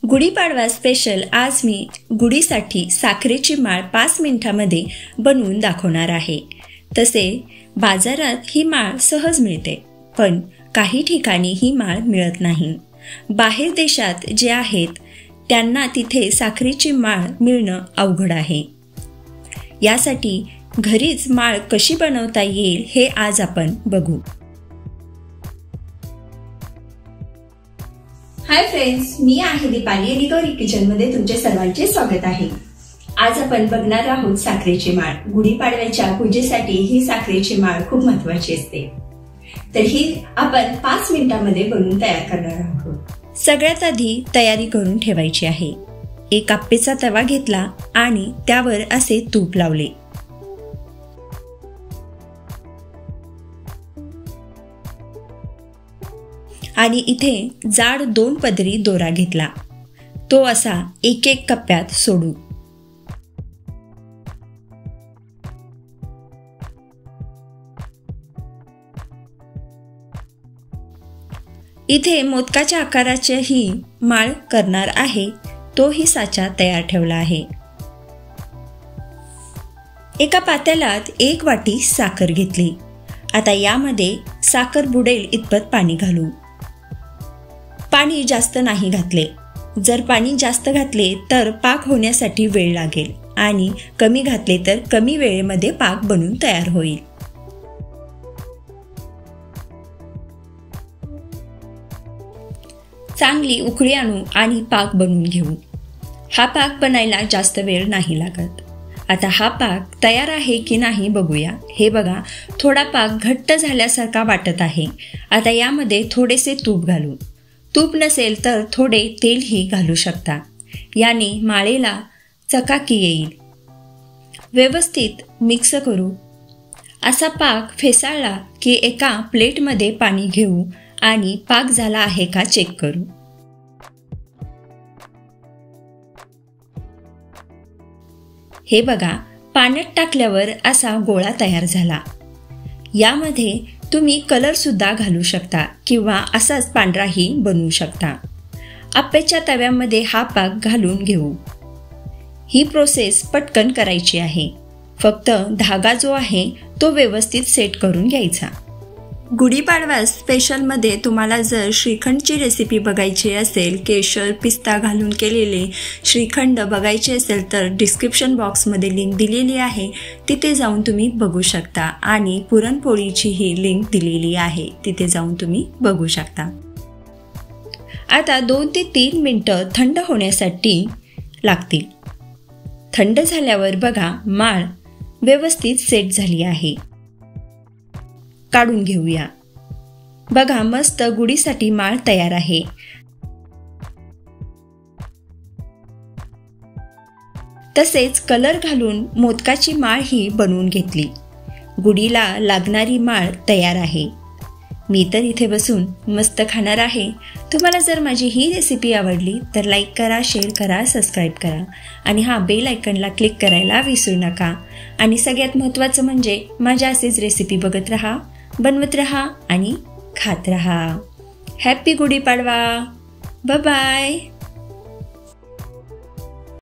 Gudi Padwa special आज मी गुढीसाठी साखरेची माळ 5 मिनिटांमध्ये बनवून दाखवणार आहे। तसे बाजारात ही माळ सहज मिळते, पण काही ठिकाणी ही माळ मिळत नाही। बाहेर देशात जे आहेत त्यांना तिथे साखरेची माळ मिळणं अवघड आहे। यासाठी घरीच माळ कशी बनवता येईल हे आज आपण बघू। हाय फ्रेंड्स, मी आहे दीपाली आणि गौरी किचन मध्ये तुमचे सर्वांचे स्वागत आहे। आज आपण बघणार आहोत साखरेची माळ। गुढीपाडव्याच्या पूजेसाठी ही साखरेची माळ खूप महत्त्वाची असते, तर ही आपण 5 मिनिटांमध्ये बनवून तयार करणार आहोत। सगळ्यात आधी तयारी करून ठेवायची आहे। एक आप्पेचा तवा घेतला आणि त्यावर असे तूप लावले। आणि इथे जाड 2 पदरी दोरा घेतला, तो असा एक एक कप्प्यात सोडू। इथे मोदकाच्या आकाराची ही माळ करणार आहे, तोही साचा तयार ठेवला आहे। एका पातेल्यात 1 वाटी साखर घेतली। आता यामध्ये साखर बुडेल इतपत पाणी घालू। पाणी जास्त नाही घातले, जर पाणी जास्त घातले तर पाक होण्यासाठी वेळ लागेल आणि कमी घातले तर कमी वेळेमध्ये पाक बनून तयार होईल। चांगली उकळी आणू आणि पाक बनवून घेऊ। हा पाक बनायला जास्त वेळ नाही लागत। आता हा पाक तयार आहे की नाही बघूया। हे बघा, थोडा पाक घट्ट झाल्यासारखा वाटत आहे। आता यामध्ये थोडेसे तूप घालू। तूप नसेल तर थोडे तेलही घालू शकता, याने माळेला चकाकी येईल। व्यवस्थित मिक्स करू। असा पाक फेसाळला की एका प्लेटमध्ये पाणी घेऊ आणि पाक झाला आहे का चेक करू। हे बघा, पाण्यात टाकल्यावर असा गोळा तयार झाला। यामध्ये तुम्ही कलर सुद्धा घालू शकता किंवा असाच पांढराही बनवू शकता। आप्याच्या तव्यामध्ये हा पाक घालून घेऊ। ही प्रोसेस पटकन करायची आहे, फक्त धागा जो आहे तो व्यवस्थित सेट करून घ्यायचा। गुढीपाडवा स्पेशलमध्ये तुम्हाला जर श्रीखंडची रेसिपी बघायची असेल, केशर पिस्ता घालून केलेले श्रीखंड बघायचे असेल तर डिस्क्रिप्शन बॉक्समध्ये लिंक दिलेली आहे, तिथे जाऊन तुम्ही बघू शकता। आणि पुरणपोळीचीही लिंक दिलेली आहे, तिथे जाऊन तुम्ही बघू शकता। आता 2 ते 3 मिनिटं थंड होण्यासाठी लागतील। थंड झाल्यावर बघा, माळ व्यवस्थित सेट झाली आहे। काढून घेऊया। बघा, मस्त गुढीसाठी माळ तयार आहे। तसेच कलर घालून मोदकाची माळ ही बनवून घेतली। गुढीला लागणारी माळ तयार आहे। मी तर इथे बसून मस्त खाणार आहे। तुम्हाला जर माझी ही रेसिपी आवडली तर लाईक करा, शेअर करा, सबस्क्राईब करा आणि हा बेल आयकॉनला क्लिक करायला विसरू नका। आणि सगळ्यात महत्त्वाचं म्हणजे माझ्या असेच रेसिपी बघत रहा, बनवत रहा आणि खात रहा। हॅपी गुढीपाडवा। Bye bye.